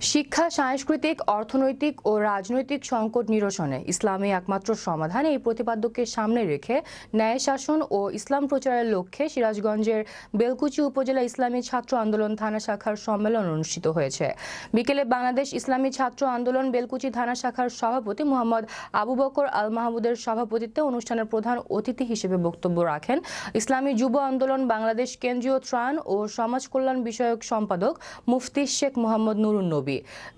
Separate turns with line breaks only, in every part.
শিক্ষা, সাংস্কৃতিক, অর্থনৈতিক ও রাজনৈতিক সংকট নিরসনে ইসলামই একমাত্র সমাধান এই প্রতিপাদ্যকে সামনে রেখে ন্যায় শাসন ও ইসলাম প্রচারের লক্ষ্যে সিরাজগঞ্জের বেলকুচি উপজেলা ইসলামী ছাত্র আন্দোলন থানা শাখার সম্মেলন অনুষ্ঠিত হয়েছে। বিকেলে বাংলাদেশ ইসলামী ছাত্র আন্দোলন বেলকুচি থানা শাখার সভাপতি মোহাম্মদ আবু বকর আল মাহমুদের সভাপতিত্বে অনুষ্ঠানের প্রধান অতিথি হিসেবে বক্তব্য রাখেন ইসলামী যুব আন্দোলন বাংলাদেশ কেন্দ্রীয় ত্রাণ ও সমাজ কল্যাণ বিষয়ক সম্পাদক মুফতি শেখ মোহাম্মদ নুরুন নবী।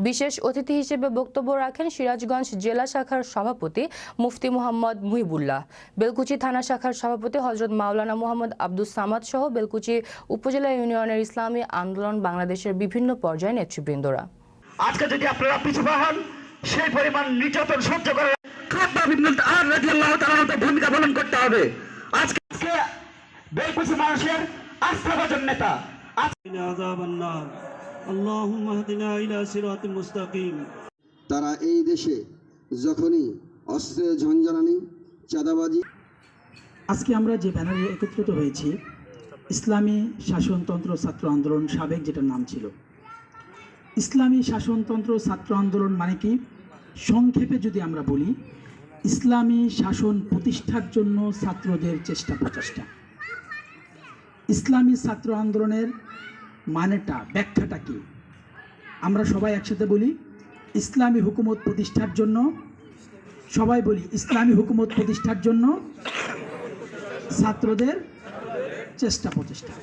বিশেষ অতিথি হিসেবে বক্তব্য রাখেন সিরাজগঞ্জ জেলা শাখার সভাপতি মুফতি মোহাম্মদ মুহিবুল্লাহ, বেলকুচি থানা শাখার সভাপতি হযরত মাওলানা মোহাম্মদ আব্দুস সামাদ সহ বেলকুচি উপজেলা ইউনিয়নের ইসলামী আন্দোলন বাংলাদেশের বিভিন্ন পর্যায়ের নেতৃবৃন্দরা।
আজকে যদি আপনারা পিছু পান সেই পরিমাণ নির্যাতন সহ্য করে ভূমিকা পালন করতে হবে। আজকে বেলকুচি মানুষের আস্থাভাজন নেতা
তারা এই দেশে যখনই অস্ত্রের ঝঞ্ঝানি, চাঁদাবাজি।
আজকে আমরা যে ব্যানারে একত্রিত হয়েছি, ইসলামী শাসনতন্ত্র ছাত্র আন্দোলন, সাবেক যেটা নাম ছিল ইসলামী শাসনতন্ত্র ছাত্র আন্দোলন, মানে কি সংক্ষেপে যদি আমরা বলি, ইসলামী শাসন প্রতিষ্ঠার জন্য ছাত্রদের চেষ্টা প্রচেষ্টা। ইসলামী ছাত্র আন্দোলনের মানেটা, ব্যাখ্যাটা কি? আমরা সবাই একসাথে বলি ইসলামী হুকুমত প্রতিষ্ঠার জন্য, সবাই বলি ইসলামী হুকুমত প্রতিষ্ঠার জন্য ছাত্রদের চেষ্টা প্রচেষ্টা।